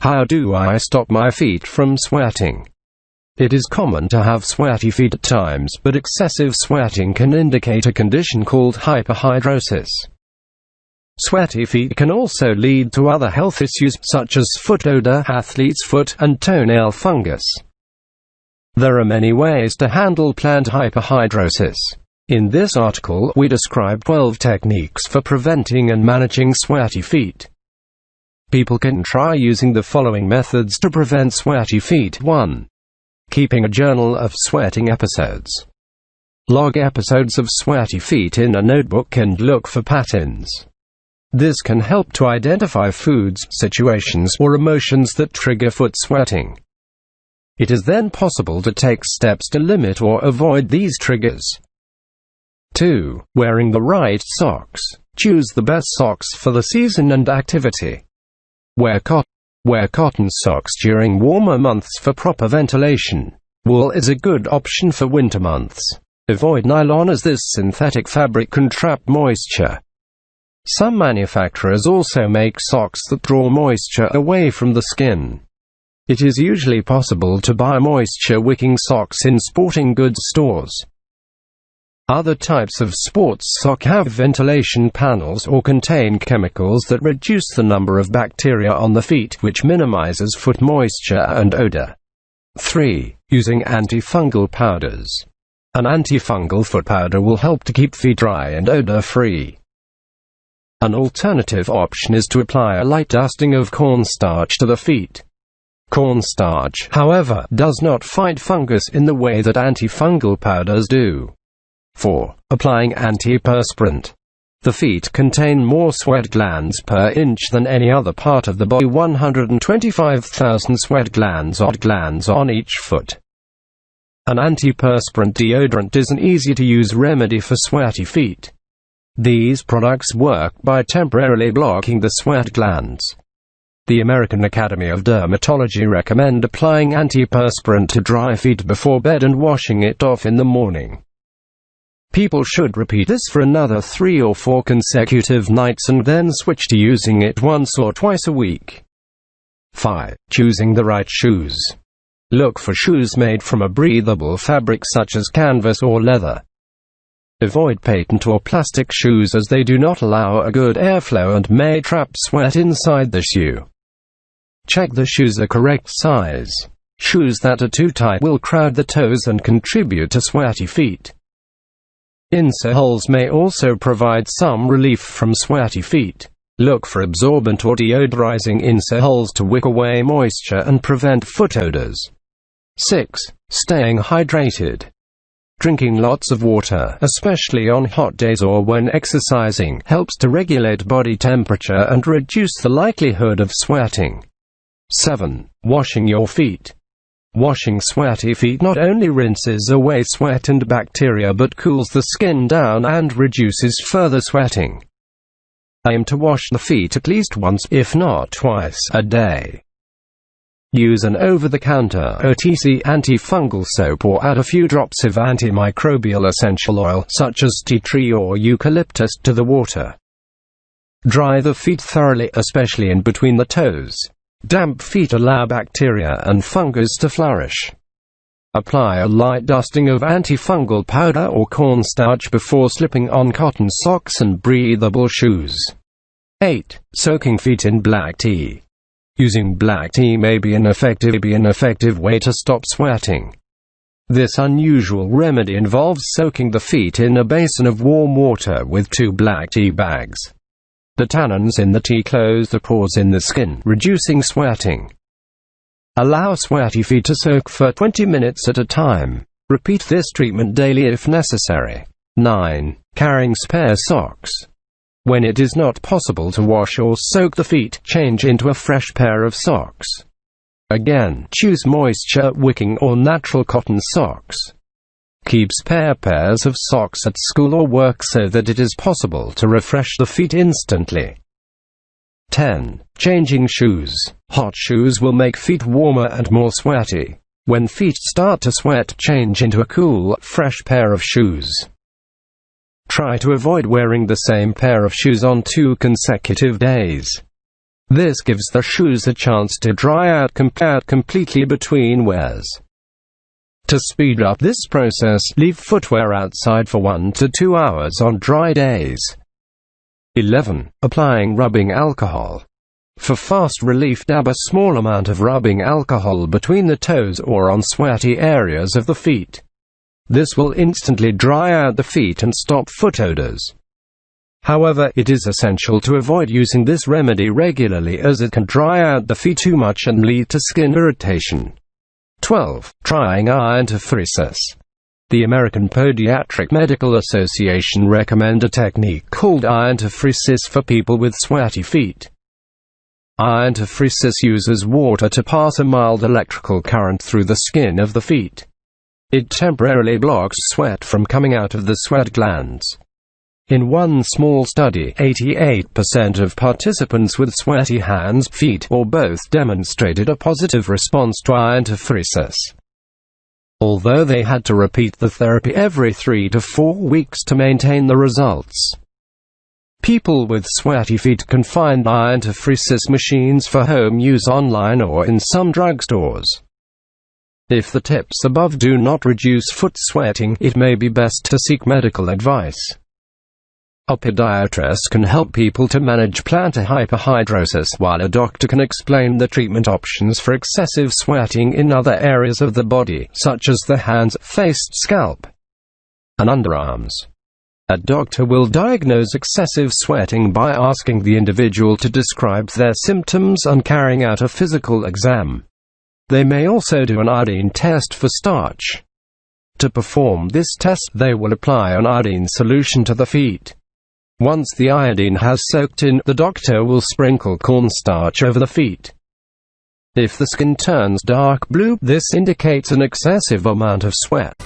How do I stop my feet from sweating? It is common to have sweaty feet at times, but excessive sweating can indicate a condition called hyperhidrosis. Sweaty feet can also lead to other health issues, such as foot odor, athlete's foot, and toenail fungus. There are many ways to handle planned hyperhidrosis. In this article, we describe 12 techniques for preventing and managing sweaty feet. People can try using the following methods to prevent sweaty feet. 1. Keeping a journal of sweating episodes. Log episodes of sweaty feet in a notebook and look for patterns. This can help to identify foods, situations, or emotions that trigger foot sweating. It is then possible to take steps to limit or avoid these triggers. 2. Wearing the right socks. Choose the best socks for the season and activity. Wear cotton socks during warmer months for proper ventilation. Wool is a good option for winter months. Avoid nylon, as this synthetic fabric can trap moisture. Some manufacturers also make socks that draw moisture away from the skin. It is usually possible to buy moisture-wicking socks in sporting goods stores. Other types of sports sock have ventilation panels or contain chemicals that reduce the number of bacteria on the feet, which minimizes foot moisture and odor. 3. Using antifungal powders. An antifungal foot powder will help to keep feet dry and odor-free. An alternative option is to apply a light dusting of cornstarch to the feet. Cornstarch, however, does not fight fungus in the way that antifungal powders do. 4. Applying antiperspirant. The feet contain more sweat glands per inch than any other part of the body, 125,000 sweat glands on each foot. An antiperspirant deodorant is an easy-to-use remedy for sweaty feet. These products work by temporarily blocking the sweat glands. The American Academy of Dermatology recommend applying antiperspirant to dry feet before bed and washing it off in the morning. People should repeat this for another 3 or 4 consecutive nights and then switch to using it once or twice a week. 5. Choosing the right shoes. Look for shoes made from a breathable fabric such as canvas or leather. Avoid patent or plastic shoes, as they do not allow a good airflow and may trap sweat inside the shoe. Check the shoes are correct size. Shoes that are too tight will crowd the toes and contribute to sweaty feet. Insoles may also provide some relief from sweaty feet. Look for absorbent or deodorizing insoles to wick away moisture and prevent foot odors. 6. Staying hydrated. Drinking lots of water, especially on hot days or when exercising, helps to regulate body temperature and reduce the likelihood of sweating. 7. Washing your feet. Washing sweaty feet not only rinses away sweat and bacteria but cools the skin down and reduces further sweating. Aim to wash the feet at least once, if not twice, a day. Use an over-the-counter OTC antifungal soap or add a few drops of antimicrobial essential oil, such as tea tree or eucalyptus, to the water. Dry the feet thoroughly, especially in between the toes. Damp feet allow bacteria and fungus to flourish. Apply a light dusting of antifungal powder or cornstarch before slipping on cotton socks and breathable shoes. 8. Soaking feet in black tea. Using black tea may be an effective way to stop sweating. This unusual remedy involves soaking the feet in a basin of warm water with 2 black tea bags. The tannins in the tea close the pores in the skin, reducing sweating. Allow sweaty feet to soak for 20 minutes at a time. Repeat this treatment daily if necessary. 9. Carrying spare socks. When it is not possible to wash or soak the feet, change into a fresh pair of socks. Again, choose moisture-wicking or natural cotton socks. Keep spare pairs of socks at school or work so that it is possible to refresh the feet instantly. 10. Changing shoes. Hot shoes will make feet warmer and more sweaty. When feet start to sweat, change into a cool, fresh pair of shoes. Try to avoid wearing the same pair of shoes on 2 consecutive days. This gives the shoes a chance to dry out completely between wears. To speed up this process, leave footwear outside for 1 to 2 hours on dry days. 11. Applying rubbing alcohol. For fast relief, dab a small amount of rubbing alcohol between the toes or on sweaty areas of the feet. This will instantly dry out the feet and stop foot odors. However, it is essential to avoid using this remedy regularly, as it can dry out the feet too much and lead to skin irritation. 12. Trying iontophoresis. The American Podiatric Medical Association recommend a technique called iontophoresis for people with sweaty feet. Iontophoresis uses water to pass a mild electrical current through the skin of the feet. It temporarily blocks sweat from coming out of the sweat glands. In one small study, 88% of participants with sweaty hands, feet, or both demonstrated a positive response to iontophoresis, although they had to repeat the therapy every 3 to 4 weeks to maintain the results. People with sweaty feet can find iontophoresis machines for home use online or in some drugstores. If the tips above do not reduce foot sweating, it may be best to seek medical advice. A podiatrist can help people to manage plantar hyperhidrosis, while a doctor can explain the treatment options for excessive sweating in other areas of the body, such as the hands, face, scalp, and underarms. A doctor will diagnose excessive sweating by asking the individual to describe their symptoms and carrying out a physical exam. They may also do an iodine test for starch. To perform this test, they will apply an iodine solution to the feet. Once the iodine has soaked in, the doctor will sprinkle cornstarch over the feet. If the skin turns dark blue, this indicates an excessive amount of sweat.